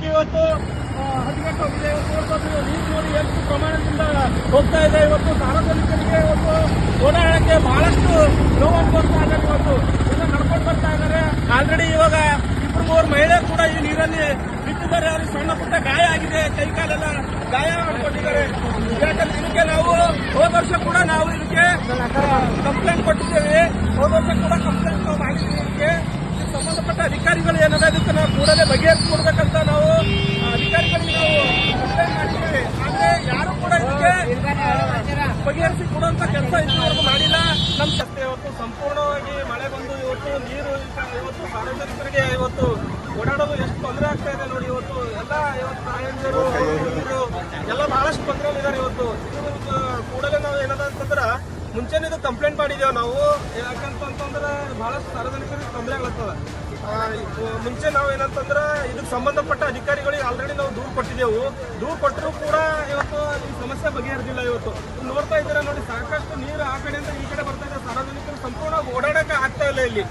ಸಂಪೂರ್ಣವಾಗಿ ಇವತ್ತು ಹದಗೆಟ್ಟೋಗಿದೆ. ಇವತ್ತು ನೀರು ನೋಡಿ ಎಷ್ಟು ಪ್ರಮಾಣದಿಂದ ಹೋಗ್ತಾ ಇದೆ. ಇವತ್ತು ಸಾರ್ವಜನಿಕರಿಗೆ ಇವತ್ತು ಓಡಾಡಕ್ಕೆ ಬಹಳಷ್ಟು ನೋವನ್ನು ಬರ್ತಾ ಇದ್ದಾರೆ. ಇವತ್ತು ಎಲ್ಲ ನಡ್ಕೊಂಡು ಬರ್ತಾ ಇದ್ದಾರೆ. ಆಲ್ರೆಡಿ ಇವಾಗ 2-3 ಮಹಿಳೆ ಕೂಡ ಈ ನೀರಲ್ಲಿ ಬಿಟ್ಟಿದ್ದಾರೆ. ಅವ್ರಿಗೆ ಸಣ್ಣ ಪುಟ್ಟ ಗಾಯ ಆಗಿದೆ, ಕೈ ಕಾಲೆಲ್ಲ ಗಾಯ ಮಾಡಿಕೊಂಡಿದ್ದಾರೆ. ಯಾಕಂದ್ರೆ ಇದಕ್ಕೆ ನಾವು ಹೋದ ವರ್ಷ ಕೂಡ ನಾವು ಇದಕ್ಕೆ ಕಂಪ್ಲೇಂಟ್ ಕೊಟ್ಟಿದ್ದೇವೆ. ಹೋದ ವರ್ಷ ಕೂಡ ಕಂಪ್ಲೇಂಟ್ ನಾವು ಮಾಡಿದ್ದೀವಿ. ಇದಕ್ಕೆ ಸಂಬಂಧಪಟ್ಟ ಅಧಿಕಾರಿಗಳು ಏನದ ಇದಕ್ಕೆ ನಾವು ಕೂಡಲೇ ಬಗೆಹರಿಸಿಕೊಡ್ಬೇಕಂತ ನಾವು ಅಧಿಕಾರಿಗಳಿಗೆ ನಾವು ಕಂಪ್ಲೇಂಟ್ ಮಾಡಿದ್ದೇವೆ. ಆದ್ರೆ ಯಾರು ಕೂಡ ಇದಕ್ಕೆ ಬಗೆಹರಿಸಿ ಕೊಡುವಂತ ಕೆಲಸ ಇದುವರೆಗೂ ಮಾಡಿಲ್ಲ. ನಮ್ಮ ಶಕ್ತಿ ಇವತ್ತು ಸಂಪೂರ್ಣವಾಗಿ ಮಳೆ ಬಂದು ಇವತ್ತು ನೀರು ಇವತ್ತು ಸಾರ್ವಜನಿಕರಿಗೆ ಇವತ್ತು ಓಡಾಡೋದು ಎಷ್ಟು ತೊಂದರೆ ಆಗ್ತಾ ಇದೆ ನೋಡಿ. ಇವತ್ತು ಎಲ್ಲ ಇವತ್ತು ತಾಯಂದಿರು ಎಲ್ಲ ಬಹಳಷ್ಟು ತೊಂದರೆಗಳಿದ್ದಾರೆ. ಇವತ್ತು ಕೂಡಲೇ ನಾವು ಏನದ ಅಂತಂದ್ರೆ ಮುಂಚೆನೇ ಇದು ಕಂಪ್ಲೇಂಟ್ ಮಾಡಿದ್ದೇವೆ ನಾವು. ಯಾಕಂತಂದ್ರೆ ಬಹಳಷ್ಟು ಸಾರ್ವಜನಿಕರಿಗೆ ತೊಂದರೆ ಆಗ್ಲತ್ತದ. ಮುಂಚೆ ನಾವು ಏನಂತಂದ್ರೆ ಇದಕ್ಕೆ ಸಂಬಂಧಪಟ್ಟ ಅಧಿಕಾರಿಗಳಿಗೆ ಆಲ್ರೆಡಿ ನಾವು ದೂರು ಕೊಟ್ಟಿದ್ದೆವು. ದೂರು ಕೊಟ್ಟರು ಕೂಡ ಇವತ್ತು ಈ ಸಮಸ್ಯೆ ಬಗೆಹರಿದಿಲ್ಲ. ಇವತ್ತು ನೋಡ್ತಾ ಇದ್ದೀರಾ ನೋಡಿ, ಸಾಕಷ್ಟು ನೀರು ಆ ಕಡೆಯಿಂದ ಈ ಕಡೆ ಬರ್ತಾ ಇದೆ. ಸಾರ್ವಜನಿಕರು ಸಂಪೂರ್ಣ ಓಡಾಡಕ್ಕೆ ಆಗ್ತಾ ಇಲ್ಲ ಇಲ್ಲಿ.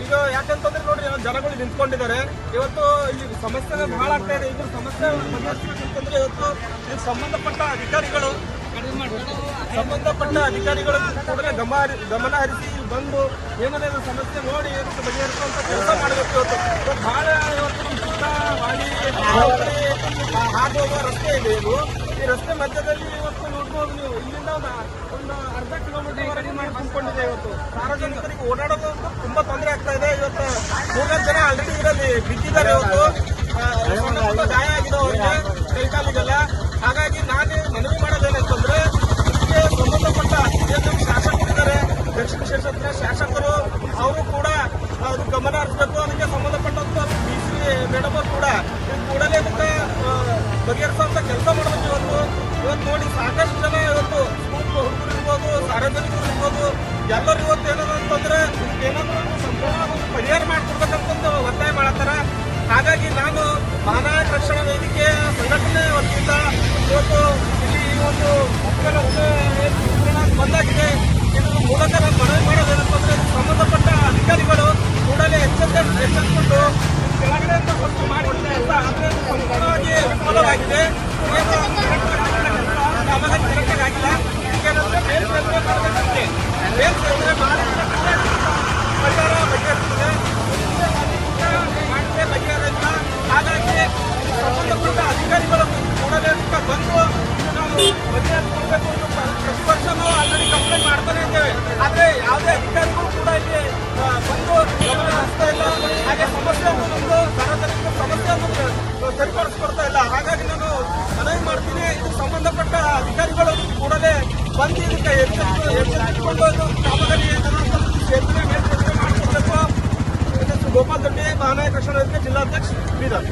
ಈಗ ಯಾಕಂತಂದ್ರೆ ನೋಡಿ, ಜನಗಳು ನಿಂತ್ಕೊಂಡಿದ್ದಾರೆ. ಇವತ್ತು ಇಲ್ಲಿ ಸಮಸ್ಯೆ ಬಹಳ ಆಗ್ತಾ ಇದೆ. ಇದ್ರ ಸಮಸ್ಯೆ ಬಗೆಹರಿಸಬೇಕಂತಂದ್ರೆ ಇವತ್ತು ಇದಕ್ಕೆ ಸಂಬಂಧಪಟ್ಟ ಅಧಿಕಾರಿಗಳು ಕೂಡಲೇ ಗಮನ ಹರಿಸಿ ಬಂದು ಏನಾದ್ರೆ ಸಮಸ್ಯೆ ನೋಡಿ ಇದಕ್ಕೆ ಬಗೆಹರಿಸುವಂತ ಕೆಲಸ ಮಾಡಬೇಕು. ಇವತ್ತು ಬಹಳ ಇವತ್ತು ಹಾದು ಹೋಗುವ ರಸ್ತೆ ಇದೆ. ಇದು ಈ ರಸ್ತೆ ಮಧ್ಯದಲ್ಲಿ ಇವತ್ತು ನೋಡ್ಬೋದು ನೀವು, ಇಲ್ಲಿಂದ ಒಂದು ಅರ್ಧ ಕಿಲೋಮೀಟರ್ ವರೆಗೆ ಮಾಡಿ ತುಂಬಿಕೊಂಡಿದೆ. ಇವತ್ತು ಸಾರ್ವಜನಿಕರಿಗೆ ಓಡಾಡೋದು ತುಂಬಾ ತೊಂದರೆ ಆಗ್ತಾ ಇದೆ. ಇವತ್ತು 3-4 ಜನ ಆಲ್ರೆಡಿ ಇದರಲ್ಲಿ ಬಿದ್ದಿದ್ದಾರೆ. ಇವತ್ತು ಗಾಯ ಆಗಿದೆ ಅವರಿಗೆ, ಕೈಕಾಲಿಗೆಲ್ಲ. ಹಾಗಾಗಿ ನಾನು ಮನವಿ ಮಾಡೋದೇನಂತಂದ್ರೆ ಇದಕ್ಕೆ ಸಂಬಂಧಪಟ್ಟ ನಮ್ಮ ಶಾಸಕರಿದ್ದಾರೆ, ದಕ್ಷಿಣ ಕ್ಷೇತ್ರದ ಶಾಸಕರು, ಅವರು ಕೂಡ ಅದು ಗಮನ ಹರಿಸಬೇಕು. ಅದಕ್ಕೆ ಸಂಬಂಧಪಟ್ಟಂತ DC ಮೇಡಮ್ ಅವರು ಕೂಡ ಕೂಡಲೇ ಇದಕ್ಕೆ ಬಗೆಹರಿಸುವಂತ ಕೆಲಸ ಮಾಡಬೇಕು. ಇವತ್ತು ನೋಡಿ ಸಾಕಷ್ಟು ಜನ ಇವತ್ತು ಸ್ಕೂಲ್ ಹುಡುಗರು ಇರ್ಬೋದು, ಸಾರ್ವಜನಿಕರು ಇರ್ಬೋದು, ಎಲ್ಲರೂ ಇವತ್ತು ಏನಂತಂದ್ರೆ ಏನಾದ್ರೂ ಸಂಪೂರ್ಣ ಪರಿಹಾರ ಮಾಡಿಕೊಡ್ಬೇಕಂತಂದು ಒತ್ತಾಯ ಮಾಡತ್ತಾರ. ಹಾಗಾಗಿ ನಾನು ಮಹಾನಾಯಕ ರಕ್ಷಣಾ ವೇದಿಕೆ ಸಂಘಟನೆ ವತಿಯಿಂದ ಇವತ್ತು ಇಲ್ಲಿ ಈ ಒಂದು ಬಂದಾಗಿದೆ. ಇದ್ರ ಮೂಲಕ ನಾನು ಮನವಿ ಮಾಡೋದೇನಂತಂದ್ರೆ ಸಂಬಂಧಪಟ್ಟ ಅಧಿಕಾರಿಗಳು ಕೂಡಲೇ ಎಚ್ಚೆತ್ತುಕೊಂಡು ಕೆಳಗಡೆ ಅಂತ ವಸ್ತು ಮಾಡಿಕೊಡ್ತಾರೆ ಅಂತ. ಆದರೆ ಸಂಪೂರ್ಣವಾಗಿ ವಿಫಲವಾಗಿದೆ. ಕಾಮಗಾರಿ ಕರೆಕ್ಟಾಗಿ ಆಗಿಲ್ಲ. ಈಗೇನಂದ್ರೆ ಮೇಲ್ಸೇತುವೆ ಮಾಡಬೇಕಂತೆ, ಮೇಲ್ಸೇತುವೆ ಮಾಡಿದ್ರೆ ಪರಿಹಾರ ಬಗೆಹರಿಸಿದೆ, ಮಾಡಿದ್ರೆ ಬಗೆಹರಿಲ್ಲ. ಹಾಗಾಗಿ ಸಂಬಂಧಪಟ್ಟ ಅಧಿಕಾರಿಗಳು ಕೂಡಲೇ ಬಂದು ನಾವು ಬಗೆಹರಿಸಬೇಕು. ಪ್ರತಿ ವರ್ಷ ನಾವು ಆಲ್ರೆಡಿ ಕಂಪ್ಲೇಂಟ್ ಮಾಡ್ತಾನೆ ಇದ್ದೇವೆ. ಆದರೆ ಯಾವುದೇ ಅಧಿಕಾರಿಗಳು ಕೂಡ ಇಲ್ಲಿ ಬಂದು ಗಮನ ಹರಿಸ್ತಾ ಇಲ್ಲ. ಹಾಗೆ ಸಮಸ್ಯೆ ಅನ್ನೋದೊಂದು ಸಾರ್ವಜನಿಕ ಸಮಸ್ಯೆ ಅನ್ನೋದು ಸರಿಪಡಿಸ್ಕೊಡ್ತಾ ಇಲ್ಲ. ಹಾಗಾಗಿ ನಾನು ಮನವಿ ಮಾಡ್ತೀನಿ, ಇದಕ್ಕೆ ಸಂಬಂಧಪಟ್ಟ ಅಧಿಕಾರಿಗಳು ಕೂಡಲೇ ಬಂದು ಇದಕ್ಕೆ ಎಚ್ಚೆತ್ತುಕೊಂಡು ಕಾಮಗಾರಿ ಸೇತುವೆ ಮೇಲ್ಸೇತುವೆ ಮಾಡಿಕೊಡ್ಬೇಕು. ಗೋಪಾಲ್ ದೊಡ್ಡಿ, ಮಹಾನಾಯಕ ರಕ್ಷಣಾ ವೇದಿಕೆ ಜಿಲ್ಲಾಧ್ಯಕ್ಷ, ಬೀದರ್.